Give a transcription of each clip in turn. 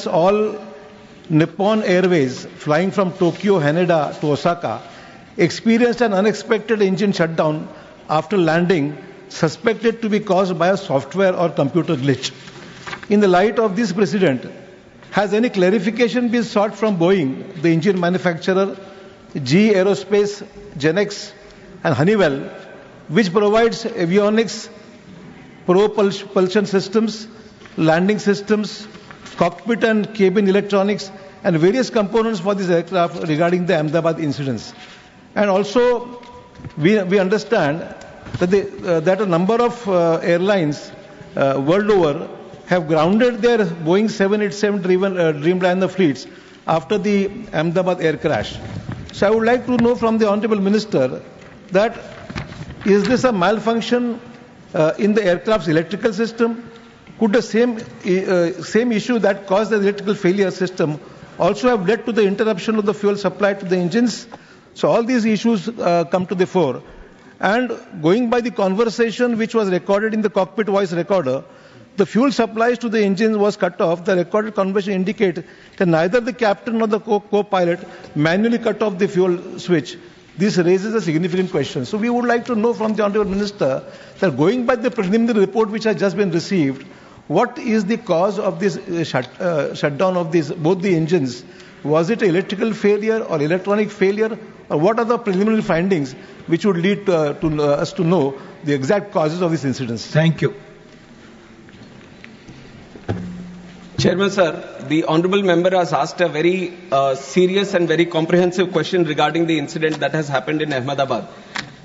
all Nippon Airways flying from Tokyo, Haneda to Osaka experienced an unexpected engine shutdown after landing, suspected to be caused by a software or computer glitch. In the light of this precedent, has any clarification been sought from Boeing, the engine manufacturer, GE Aerospace, Genex, and Honeywell, which provides avionics, propulsion systems, landing systems, cockpit and cabin electronics, and various components for this aircraft regarding the Ahmedabad incidents? And also, we understand that a number of airlines world over have grounded their Boeing 787 Dreamliner fleets after the Ahmedabad air crash. So I would like to know from the Honorable Minister that is this a malfunction in the aircraft's electrical system? Could the same issue that caused the electrical failure system also have led to the interruption of the fuel supply to the engines? So all these issues come to the fore. And going by the conversation which was recorded in the cockpit voice recorder, the fuel supplies to the engines was cut off. The recorded conversation indicates that neither the captain nor the co-pilot manually cut off the fuel switch. This raises a significant question. So we would like to know from the Honorable Minister that going by the preliminary report which has just been received, what is the cause of this shutdown of both the engines? Was it an electrical failure or electronic failure? Or what are the preliminary findings which would lead us to know the exact causes of these incidents? Thank you. Chairman sir, the honourable member has asked a very serious and very comprehensive question regarding the incident that has happened in Ahmedabad.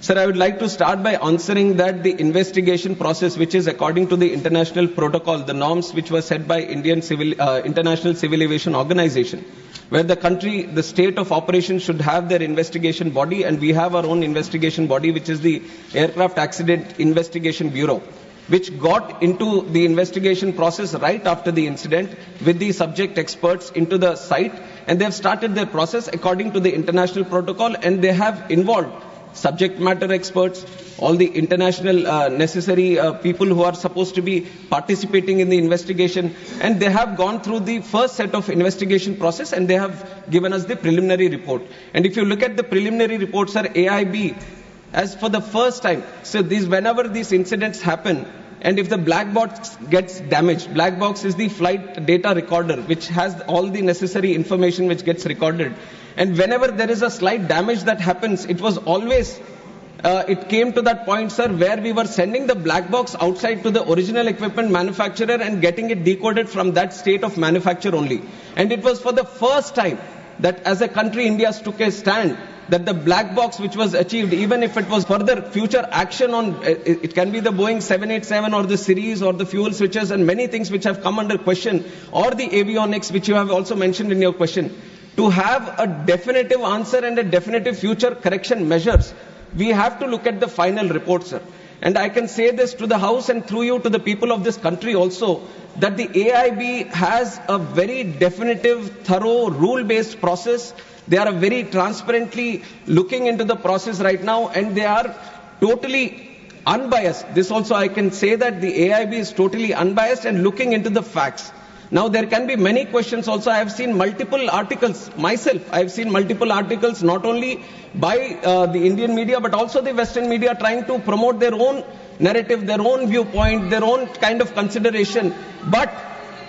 Sir, I would like to start by answering that the investigation process, which is according to the international protocol, the norms which were set by International Civil Aviation Organization, where the state of operation should have their investigation body, and we have our own investigation body, which is the Aircraft Accident Investigation Bureau, which got into the investigation process right after the incident with the subject experts into the site, and they have started their process according to the international protocol, and they have involved subject matter experts, all the international necessary people who are supposed to be participating in the investigation, and they have gone through the first set of investigation process, and they have given us the preliminary report. And if you look at the preliminary report, sir, AIB, as for the first time, so whenever these incidents happen, and if the black box gets damaged, black box is the flight data recorder, which has all the necessary information which gets recorded. And whenever there is a slight damage that happens, it was always, it came to that point, sir, where we were sending the black box outside to the original equipment manufacturer and getting it decoded from that state of manufacture only. And it was for the first time that as a country, India took a stand that the black box which was achieved, even if it was further future action on, it can be the Boeing 787 or the series or the fuel switches and many things which have come under question, or the avionics which you have also mentioned in your question. To have a definitive answer and a definitive future correction measures, we have to look at the final report, sir. And I can say this to the House and through you to the people of this country also, that the AIB has a very definitive, thorough, rule-based process. They are very transparently looking into the process right now, and they are totally unbiased. This also I can say that the AIB is totally unbiased and looking into the facts. Now there can be many questions also. I have seen multiple articles myself. I have seen multiple articles not only by the Indian media but also the Western media trying to promote their own narrative, their own viewpoint, their own kind of consideration. But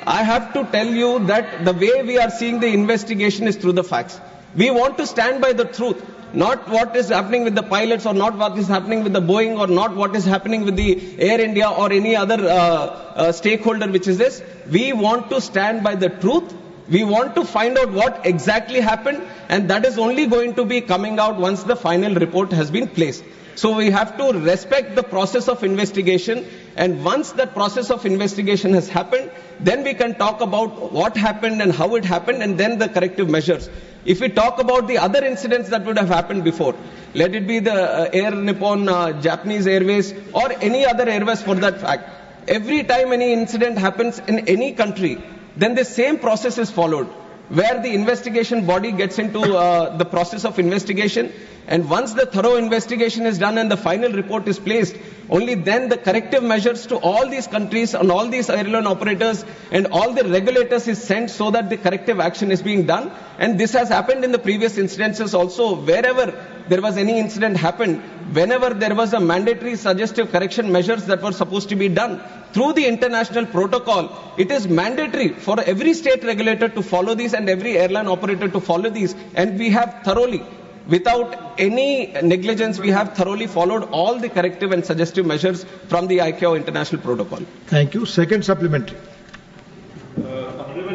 I have to tell you that the way we are seeing the investigation is through the facts. We want to stand by the truth, not what is happening with the pilots or not what is happening with the Boeing or not what is happening with the Air India or any other stakeholder which is this. We want to stand by the truth. We want to find out what exactly happened, and that is only going to be coming out once the final report has been placed. So we have to respect the process of investigation, and once that process of investigation has happened, then we can talk about what happened and how it happened, and then the corrective measures. If we talk about the other incidents that would have happened before, let it be the Air Nippon, Japanese Airways, or any other airways for that fact, every time any incident happens in any country, then the same process is followed, where the investigation body gets into the process of investigation, and once the thorough investigation is done and the final report is placed, only then the corrective measures to all these countries and all these airline operators and all the regulators is sent so that the corrective action is being done. And this has happened in the previous incidences also. Wherever there was any incident happened, whenever there was a mandatory suggestive correction measures that were supposed to be done through the international protocol, it is mandatory for every state regulator to follow these and every airline operator to follow these. And we have thoroughly, without any negligence, we have thoroughly followed all the corrective and suggestive measures from the ICAO international protocol. Thank you. Second supplementary.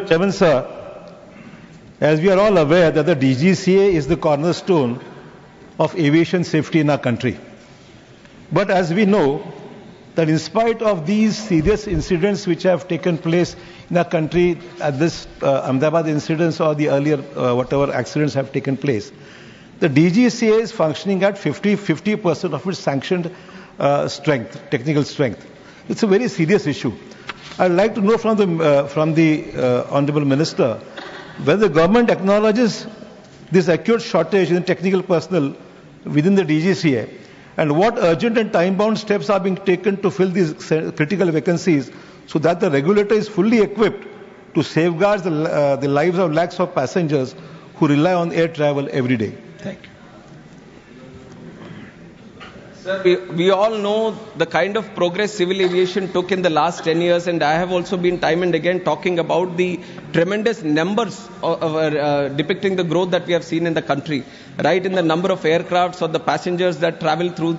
Chairman, sir, as we are all aware that the DGCA is the cornerstone of aviation safety in our country. But as we know, that in spite of these serious incidents which have taken place in our country at this Ahmedabad incidents or the earlier whatever accidents have taken place, the DGCA is functioning at 50% of its sanctioned strength, technical strength. It's a very serious issue. I'd like to know from the Honorable Minister whether the government acknowledges this acute shortage in technical personnel within the DGCA, and what urgent and time-bound steps are being taken to fill these critical vacancies so that the regulator is fully equipped to safeguard the lives of lakhs of passengers who rely on air travel every day. Thank you. Sir, we all know the kind of progress civil aviation took in the last 10 years, and I have also been time and again talking about the tremendous numbers depicting the growth that we have seen in the country, right? In the number of aircrafts or the passengers that travel through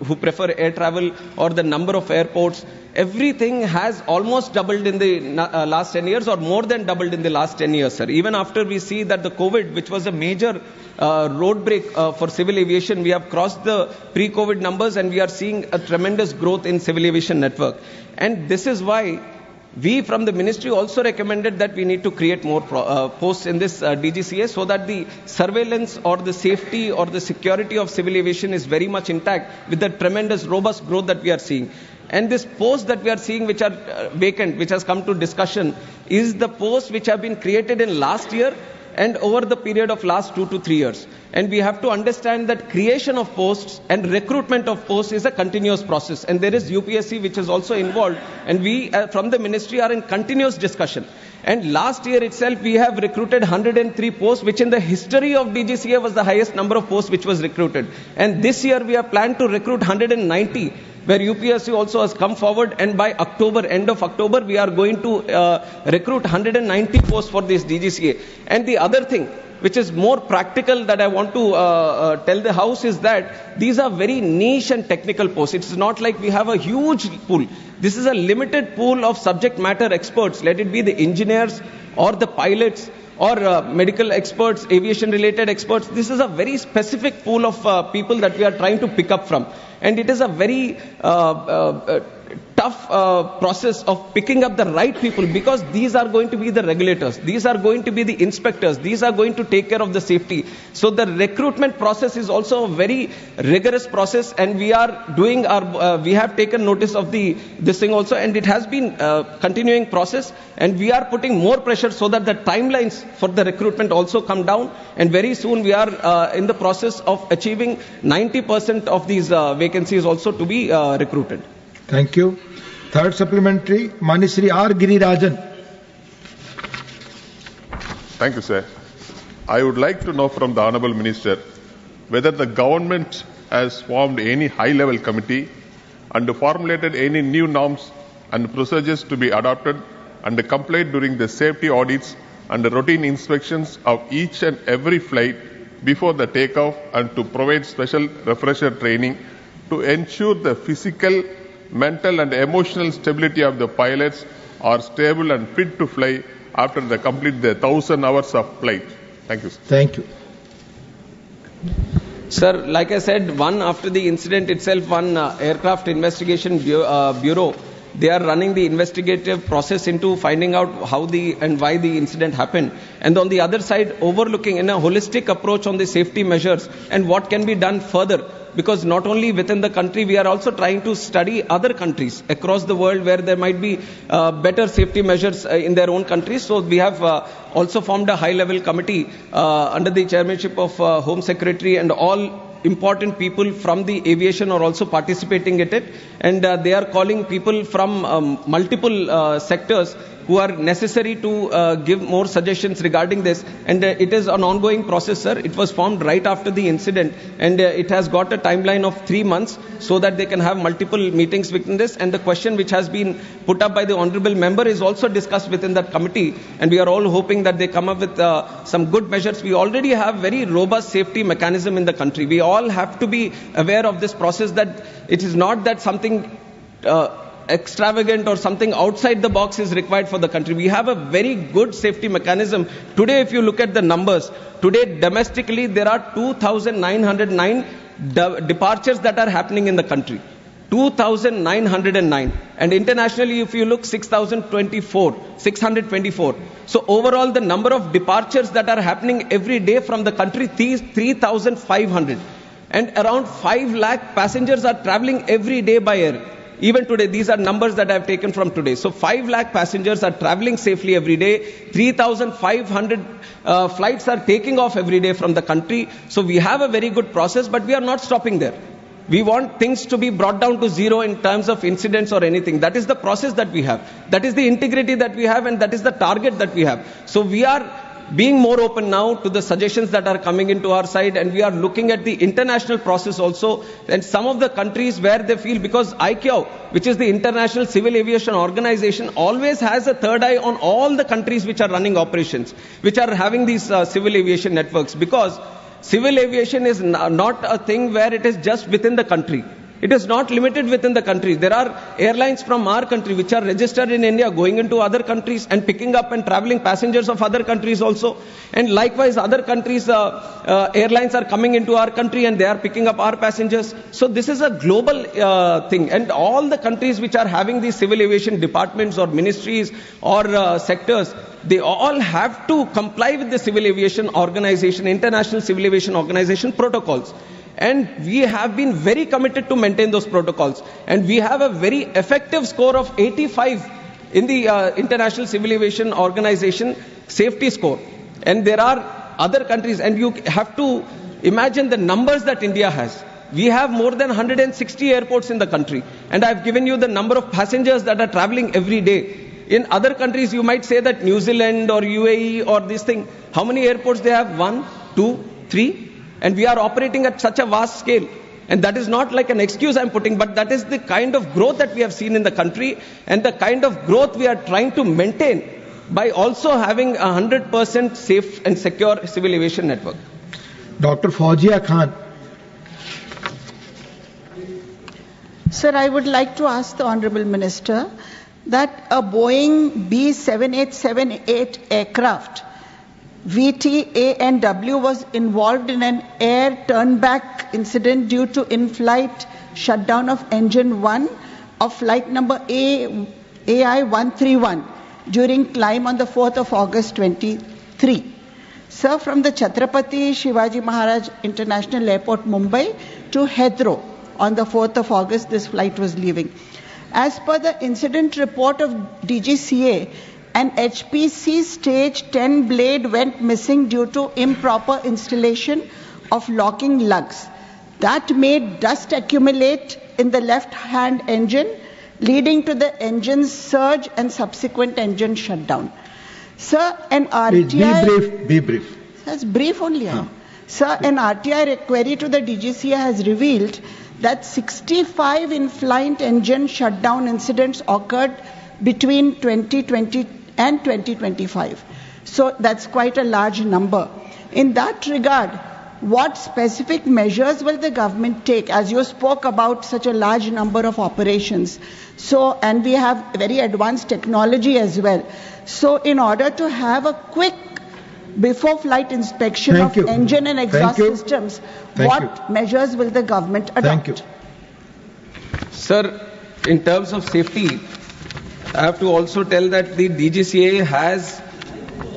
who prefer air travel, or the number of airports. Everything has almost doubled in the last 10 years, or more than doubled in the last 10 years, sir. Even after we see that the COVID, which was a major road break for civil aviation, we have crossed the pre-COVID numbers and we are seeing a tremendous growth in civil aviation network. And this is why we from the ministry also recommended that we need to create more posts in this DGCA so that the surveillance or the safety or the security of civil aviation is very much intact with the tremendous robust growth that we are seeing. And this post that we are seeing which are vacant, which has come to discussion, is the posts which have been created in last year and over the period of last 2 to 3 years. And we have to understand that creation of posts and recruitment of posts is a continuous process. And there is UPSC which is also involved. And we from the ministry are in continuous discussion. And last year itself we have recruited 103 posts, which in the history of DGCA was the highest number of posts which was recruited. And this year we have planned to recruit 190, where UPSC also has come forward, and by October, end of October, we are going to recruit 190 posts for this DGCA. And the other thing, which is more practical that I want to tell the House, is that these are very niche and technical posts. It's not like we have a huge pool. This is a limited pool of subject matter experts, let it be the engineers or the pilots or medical experts, aviation related experts. This is a very specific pool of people that we are trying to pick up from. And it is a very tough process of picking up the right people, because these are going to be the regulators, these are going to be the inspectors, these are going to take care of the safety. So the recruitment process is also a very rigorous process, and we are doing our, we have taken notice of this thing also, and it has been continuing process, and we are putting more pressure so that the timelines for the recruitment also come down, and very soon we are in the process of achieving 90% of these vacancies also to be recruited. Thank you. Third supplementary, Manisri R. Girirajan. Thank you, sir. I would like to know from the Honourable Minister whether the government has formed any high-level committee and formulated any new norms and procedures to be adopted and complied during the safety audits and the routine inspections of each and every flight before the takeoff, and to provide special refresher training to ensure the physical, mental and emotional stability of the pilots are stable and fit to fly after they complete their 1,000 hours of flight. Thank you, sir. Thank you. Sir, like I said, after the incident itself, aircraft investigation bureau, they are running the investigative process into finding out how and why the incident happened. And on the other side, overlooking in a holistic approach on the safety measures and what can be done further. Because not only within the country, we are also trying to study other countries across the world where there might be better safety measures in their own countries. So we have also formed a high-level committee under the chairmanship of Home Secretary, and all important people from the aviation are also participating in it, and they are calling people from multiple sectors who are necessary to give more suggestions regarding this. And it is an ongoing process, sir. It was formed right after the incident, and it has got a timeline of 3 months so that they can have multiple meetings within this. And the question which has been put up by the honorable member is also discussed within that committee, and we are all hoping that they come up with some good measures. We already have very robust safety mechanism in the country. We all have to be aware of this process, that it is not that something extravagant or something outside the box is required for the country. We have a very good safety mechanism. Today, if you look at the numbers, today domestically there are 2,909 departures that are happening in the country. 2,909. And internationally, if you look, 624. So overall, the number of departures that are happening every day from the country, 3,500. And around 5 lakh passengers are traveling every day by air. Even today, these are numbers that I have taken from today. So 5 lakh passengers are traveling safely every day. 3,500 flights are taking off every day from the country. So we have a very good process, but we are not stopping there. We want things to be brought down to zero in terms of incidents or anything. That is the process that we have. That is the integrity that we have, and that is the target that we have. So we are being more open now to the suggestions that are coming into our side, and we are looking at the international process also, and some of the countries where they feel, because ICAO, which is the International Civil Aviation Organization, always has a third eye on all the countries which are running operations, which are having these civil aviation networks, because civil aviation is not a thing where it is just within the country. It is not limited within the country. There are airlines from our country which are registered in India going into other countries and picking up and traveling passengers of other countries also. And likewise, other countries, airlines are coming into our country and they are picking up our passengers. So this is a global thing. And all the countries which are having these civil aviation departments or ministries or sectors, they all have to comply with the Civil Aviation Organization, International Civil Aviation Organization protocols. And we have been very committed to maintain those protocols. And we have a very effective score of 85 in the International Civil Aviation Organization safety score. And there are other countries, and you have to imagine the numbers that India has. We have more than 160 airports in the country. And I've given you the number of passengers that are traveling every day. In other countries, you might say that New Zealand or UAE or this thing, how many airports they have? 1, 2, 3? And we are operating at such a vast scale. And that is not like an excuse I'm putting, but that is the kind of growth that we have seen in the country, and the kind of growth we are trying to maintain by also having 100% safe and secure civil aviation network. Dr. Fauzia Khan. Sir, I would like to ask the Honorable Minister that a Boeing B7878 aircraft VTANW was involved in an air turnback incident due to in-flight shutdown of engine 1 of flight number AI131 during climb on the 4th of August 23. Sir, from the Chhatrapati Shivaji Maharaj International Airport, Mumbai to Heathrow on the 4th of August, this flight was leaving. As per the incident report of DGCA, an HPC stage 10 blade went missing due to improper installation of locking lugs. That made dust accumulate in the left-hand engine, leading to the engine's surge and subsequent engine shutdown. Sir, an RTI... Be brief. That's brief only. Sir, an RTI query to the DGCA has revealed that 65 in-flight engine shutdown incidents occurred between 2020 and 2025. So that's quite a large number. In that regard, what specific measures will the government take, as you spoke about such a large number of operations? So, and we have very advanced technology as well. So in order to have a quick before flight inspection of engine and exhaust systems, what measures will the government adopt? Thank you. Sir, in terms of safety, I have to also tell that the DGCA has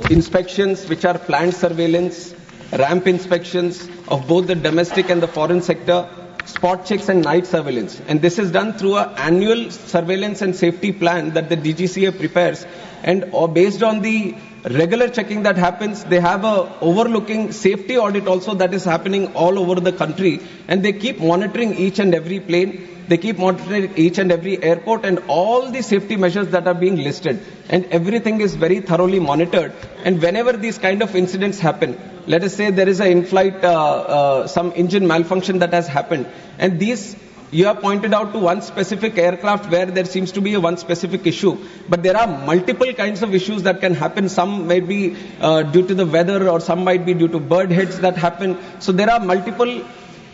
inspections which are planned surveillance, ramp inspections of both the domestic and the foreign sector, spot checks and night surveillance. And this is done through an annual surveillance and safety plan that the DGCA prepares. And based on the regular checking that happens. They have a overlooking safety audit also that is happening all over the country, and they keep monitoring each and every plane. They keep monitoring each and every airport and all the safety measures that are being listed, and everything is very thoroughly monitored. And whenever these kind of incidents happen, let us say there is an in-flight some engine malfunction that has happened, and these you have pointed out to one specific aircraft where there seems to be a one specific issue, but there are multiple kinds of issues that can happen. Some might be due to the weather, or some might be due to bird hits that happen. So there are multiple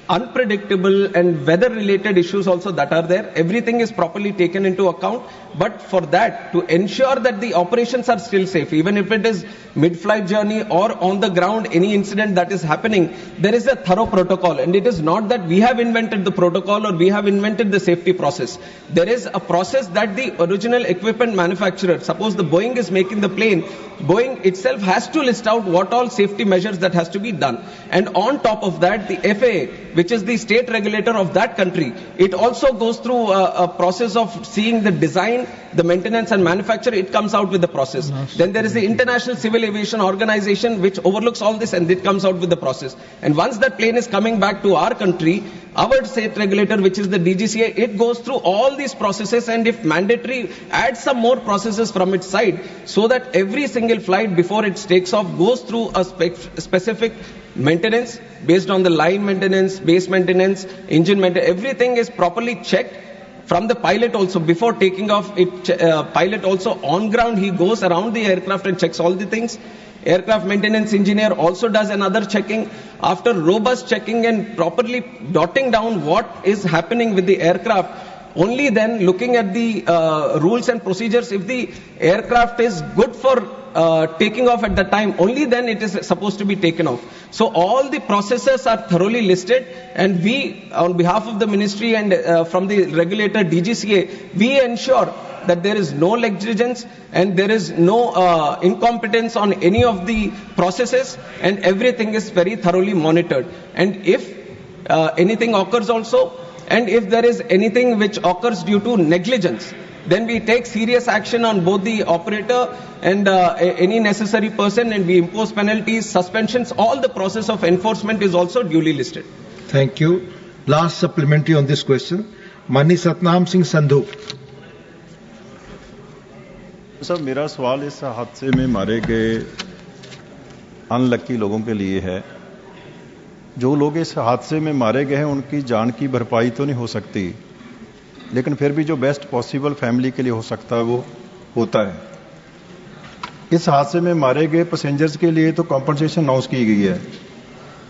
unpredictable and weather related issues also that are there. Everything is properly taken into account, but for that, to ensure that the operations are still safe, even if it is mid-flight journey or on the ground, any incident that is happening, there is a thorough protocol. And it is not that we have invented the protocol or we have invented the safety process. There is a process that the original equipment manufacturer, suppose the Boeing is making the plane, Boeing itself has to list out what all safety measures that has to be done. And on top of that, the FAA, which is the state regulator of that country, it also goes through a process of seeing the design, the maintenance and manufacture. It comes out with the process. Then there is the International Civil Aviation Organization, which overlooks all this, and it comes out with the process. And once that plane is coming back to our country, our state regulator, which is the DGCA, it goes through all these processes, and if mandatory, adds some more processes from its side, so that every single flight before it takes off goes through a specific maintenance based on the line maintenance, base maintenance, engine maintenance. Everything is properly checked from the pilot also before taking off. Pilot also on ground, he goes around the aircraft and checks all the things. Aircraft maintenance engineer also does another checking. After robust checking and properly dotting down what is happening with the aircraft, only then looking at the rules and procedures, if the aircraft is good for taking off at the time, only then it is supposed to be taken off. So all the processes are thoroughly listed, and we, on behalf of the ministry and from the regulator DGCA, we ensure that there is no negligence and there is no incompetence on any of the processes, and everything is very thoroughly monitored. And if anything occurs also, and if there is anything which occurs due to negligence, then we take serious action on both the operator and any necessary person, and we impose penalties, suspensions. All the process of enforcement is also duly listed. Thank you. Last supplementary on this question. Mani Satnam Singh Sandhu. Sir, मेरा सवाल इस हादसे में मारे गए unlucky लोगों के लिए है। जो लोग इस हादसे में मारे गए हैं उनकी जान की भरपाई तो नहीं हो सकती, लेकिन फिर भी जो बेस्ट पॉसिबल फैमिली के लिए हो सकता है वो होता है। इस हादसे में मारे गए पैसेंजर्स के लिए तो कॉम्पनसेशन अनाउंस की गई है,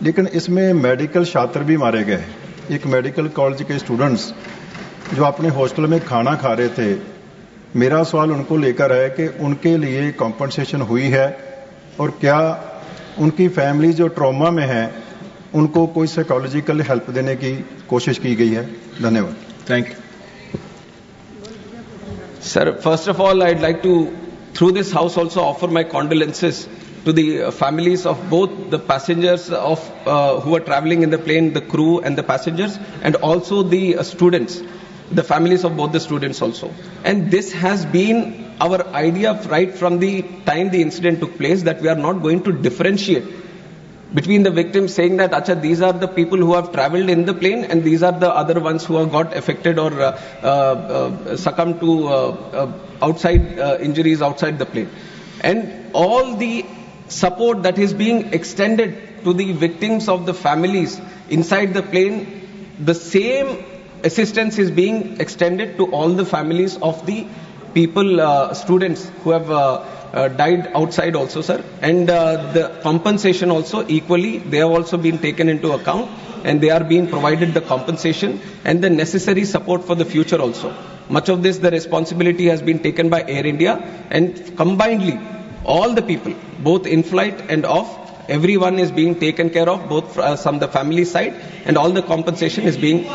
लेकिन इसमें मेडिकल छात्र भी मारे गए। एक मेडिकल कॉलेज के स्टूडेंट्स जो अपने हॉस्टल में खाना खा रहे थे, मेरा सवाल उनको लेकर है कि उनके लिए कॉम्पनसेशन हुई है, और क्या उनकी फैमिली जो ट्रॉमा में है उनको कोई साइकोलॉजिकल हेल्प देने की कोशिश की गई है? धन्यवाद। Thank you. Sir, first of all, I'd like to, through this house, also offer my condolences to the families of both the passengers of who were traveling in the plane, the crew and the passengers, and also the students, the families of both the students also. And this has been our idea right from the time the incident took place, that we are not going to differentiate between the victims, saying that acha, these are the people who have traveled in the plane and these are the other ones who have got affected or succumbed to outside injuries outside the plane. And all the support that is being extended to the victims of the families inside the plane, the same assistance is being extended to all the families of the people, students who have died outside also, sir. And the compensation also equally, they have also been taken into account, and they are being provided the compensation and the necessary support for the future also. Much of this, the responsibility has been taken by Air India, and combinedly, all the people, both in flight and off, everyone is being taken care of, both from the family side, and all the compensation is being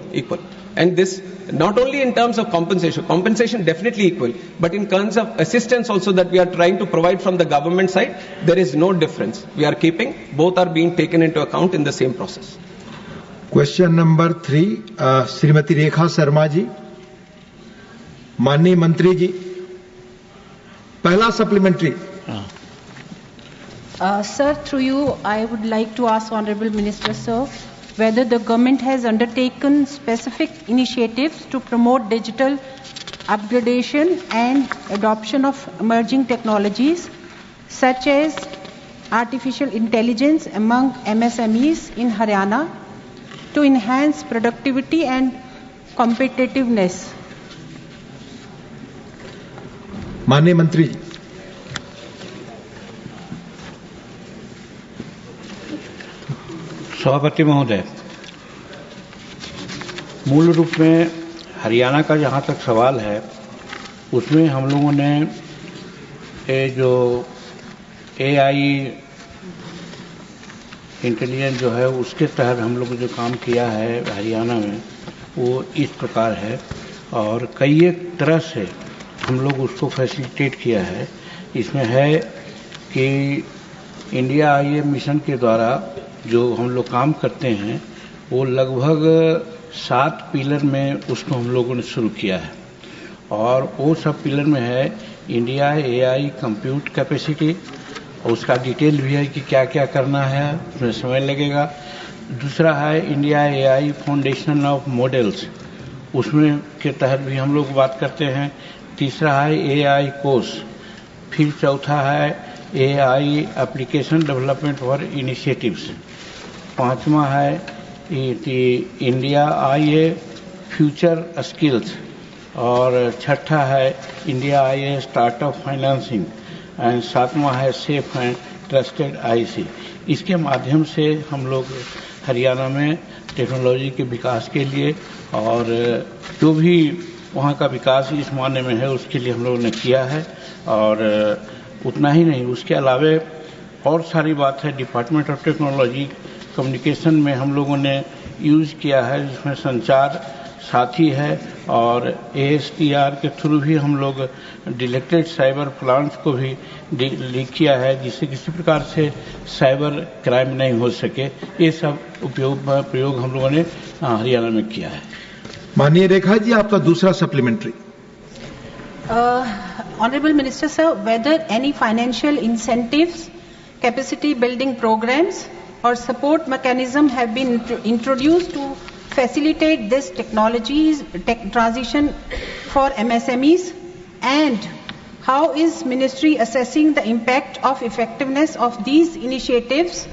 equal. And this, not only in terms of compensation definitely equal, but in terms of assistance also that we are trying to provide from the government side, there is no difference. We are keeping, both are being taken into account in the same process. Question number 3, Srimati Rekha Sarma ji. माननीय मंत्री जी, पहला supplementary. Sir, through you, I would like to ask Honorable Minister, sir, whether the government has undertaken specific initiatives to promote digital upgradation and adoption of emerging technologies such as artificial intelligence among MSMEs in Haryana to enhance productivity and competitiveness. माननीय मंत्री जी। सभापति महोदय, मूल रूप में हरियाणा का जहाँ तक सवाल है उसमें हम लोगों ने ये जो AI इंटेलिजेंस जो है उसके तहत हम लोग जो काम किया है हरियाणा में वो इस प्रकार है और कई एक तरह से हम लोग उसको फैसिलिटेट किया है। इसमें है कि इंडिया आईए मिशन के द्वारा जो हम लोग काम करते हैं वो लगभग 7 पिलर में उसको हम लोगों ने शुरू किया है और वो सब पिलर में है इंडिया AI कंप्यूट कैपेसिटी, उसका डिटेल भी है कि क्या क्या करना है, उसमें समय लगेगा। दूसरा है India AI foundation of models, उसमें के तहत भी हम लोग बात करते हैं। तीसरा है AI कोर्स, फिर चौथा है AI application development for initiatives, पांचवा है इंडिया IA फ्यूचर स्किल्स और छठा है India IA startup financing and सातवां है सेफ एंड ट्रस्टेड IC। इसके माध्यम से हम लोग हरियाणा में टेक्नोलॉजी के विकास के लिए और जो भी वहाँ का विकास इस मायने में है उसके लिए हम लोगों ने किया है। और उतना ही नहीं, उसके अलावे और सारी बात है डिपार्टमेंट ऑफ टेक्नोलॉजी कम्युनिकेशन में हम लोगों ने यूज किया है, जिसमें संचार साथी है और ASTR के थ्रू भी हम लोग डिलेक्टेड साइबर प्लांट्स को भी लीक किया है जिससे किसी प्रकार से साइबर क्राइम नहीं हो सके। ये सब प्रयोग हम लोगों ने हरियाणा में किया है। माननीय रेखा जी, आपका दूसरा supplementary. Honorable Minister, sir, whether any financial incentives, capacity building programs or support mechanism have been introduced to facilitate this transition for MSMEs, and how is Ministry assessing the impact of effectiveness of these initiatives,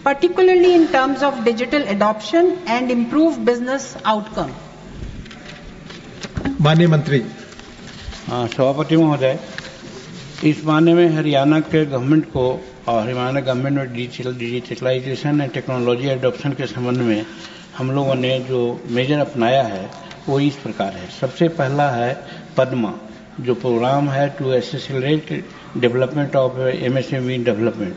particularly in terms of digital adoption and improved business outcome? माननीय मंत्री। सभापति महोदय, इस मायने में हरियाणा के government को और हरियाणा गवर्नमेंट में डिजिटलाइजेशन एंड टेक्नोलॉजी एडॉप्शन के संबंध में हम लोगों ने जो मेजर अपनाया है वो इस प्रकार है। सबसे पहला है पद्मा, जो प्रोग्राम है to accelerate development of MSME development.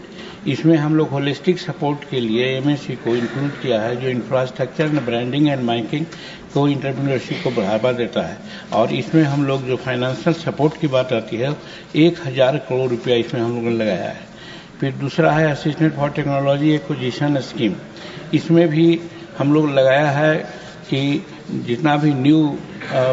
इसमें हम लोग होलिस्टिक सपोर्ट के लिए MSE को इंक्लूड किया है, जो infrastructure and branding and marketing को एंटरप्रेन्योरशिप को बढ़ावा देता है। और इसमें हम लोग जो फाइनेंशियल सपोर्ट की बात आती है 1000 करोड़ रुपया इसमें हम लोगों ने लगाया है। फिर दूसरा है assistant for technology acquisition scheme, इसमें भी हम लोग लगाया है कि जितना भी न्यू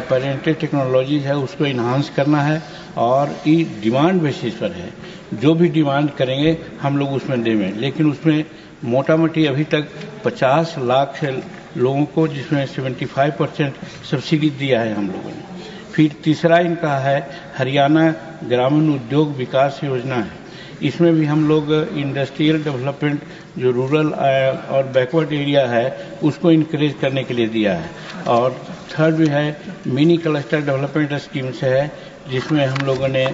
पेरेंटेड टेक्नोलॉजी है उसको इन्हांस करना है और ये डिमांड बेसिस पर है। जो भी डिमांड करेंगे हम लोग उसमें देंगे, लेकिन उसमें मोटा मोटी अभी तक 50 लाख से लोगों को, जिसमें 75% सब्सिडी दिया है हम लोगों ने। फिर तीसरा इनका है हरियाणा ग्रामीण उद्योग विकास योजना है, इसमें भी हम लोग इंडस्ट्रियल डेवलपमेंट जो रूरल और बैकवर्ड एरिया है उसको इनकरेज करने के लिए दिया है। और थर्ड भी है मिनी क्लस्टर डेवलपमेंट स्कीम से है, जिसमें हम लोगों ने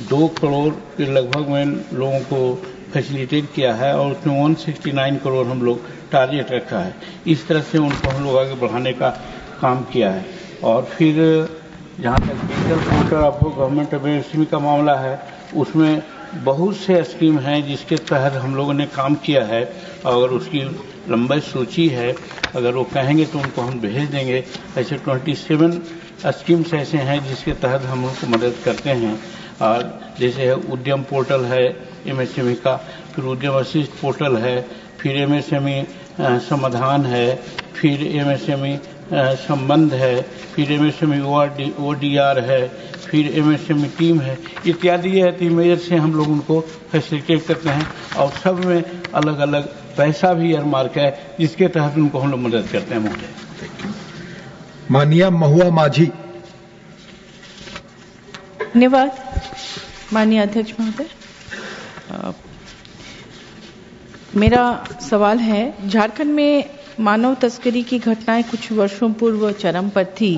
2 करोड़ के लगभग में लोगों को फैसिलिटेट किया है और उसमें 169 करोड़ हम लोग टारगेट रखा है। इस तरह से उनको हम लोग आगे बढ़ाने का काम किया है। और फिर जहाँ तक digital portal of government MSME का मामला है, उसमें बहुत से स्कीम हैं जिसके तहत हम लोगों ने काम किया है और उसकी लंबी सूची है, अगर वो कहेंगे तो उनको हम भेज देंगे। ऐसे 27 स्कीम्स ऐसे हैं जिसके तहत हम उनको मदद करते हैं। और जैसे है उद्यम पोर्टल है एमएसएमई का, फिर उद्यम असिस्ट पोर्टल है, फिर एमएसएमई समाधान है, फिर एमएसएमई संबंध है, फिर एमएसएमई ओडीआर है, फिर एमएसएमई टीम है, इत्यादि ये 3 मेजर से हम लोग उनको फैसिलिटेट करते हैं और सब में अलग अलग पैसा भी एयरमार्क है जिसके तहत उनको हम लोग मदद करते हैं महोदय। माननीय महुआ माझी। धन्यवाद माननीय अध्यक्ष महोदय। मेरा सवाल है, झारखंड में मानव तस्करी की घटनाएं कुछ वर्षों पूर्व चरम पर थी।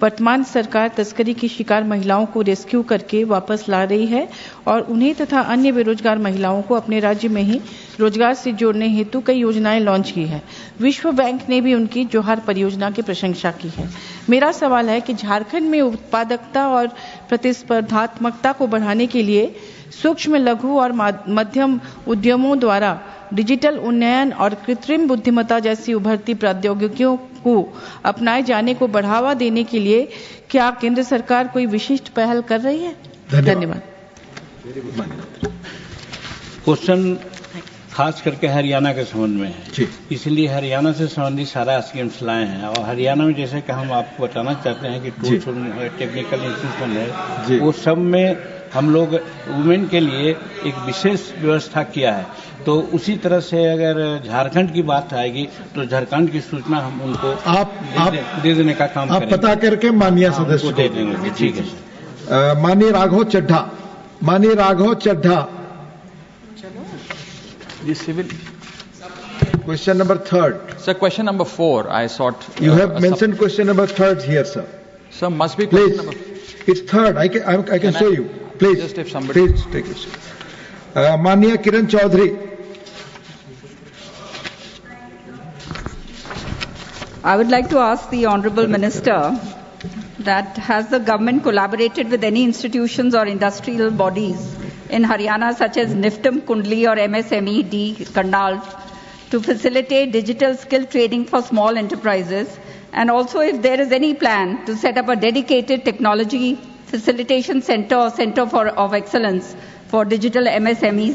वर्तमान सरकार तस्करी की शिकार महिलाओं को रेस्क्यू करके वापस ला रही है और उन्हें तथा अन्य बेरोजगार महिलाओं को अपने राज्य में ही रोजगार से जोड़ने हेतु कई योजनाएं लॉन्च की है। विश्व बैंक ने भी उनकी जोहार परियोजना की प्रशंसा की है। मेरा सवाल है कि झारखंड में उत्पादकता और प्रतिस्पर्धात्मकता को बढ़ाने के लिए सूक्ष्म, लघु और मध्यम उद्यमों द्वारा डिजिटल उन्नयन और कृत्रिम बुद्धिमत्ता जैसी उभरती प्रौद्योगिकियों को अपनाए जाने को बढ़ावा देने के लिए क्या केंद्र सरकार कोई विशिष्ट पहल कर रही है? धन्यवाद। क्वेश्चन खास करके हरियाणा के संबंध में है, इसलिए हरियाणा से संबंधित सारा स्कीम्स लाए हैं और हरियाणा में जैसे कि हम आपको बताना चाहते हैं कि टूल्स टेक्निकल इंस्टीट्यूशन है, वो सब में हम लोग वुमेन के लिए एक विशेष व्यवस्था किया है। तो उसी तरह से अगर झारखंड की बात आएगी तो झारखंड की सूचना हम उनको दे देने का काम करेंगे। आप पता करके माननीय सदस्य को दे देंगे। ठीक है। माननीय राघव चड्ढा। माननीय Raghav Chadha. Question number 3. Sir, question number 4, I sought... You have mentioned question number 3 here, sir. Sir, must be question number... It's 3rd. I can show you. Please. Just if somebody... Please, take it. Mania Kiran Chaudhary. I would like to ask the Honorable Minister that has the government collaborated with any institutions or industrial bodies in Haryana such as NIFTM Kundli or MSME D Karnal to facilitate digital skill training for small enterprises, and also if there is any plan to set up a dedicated technology facilitation center or center of excellence for digital MSMEs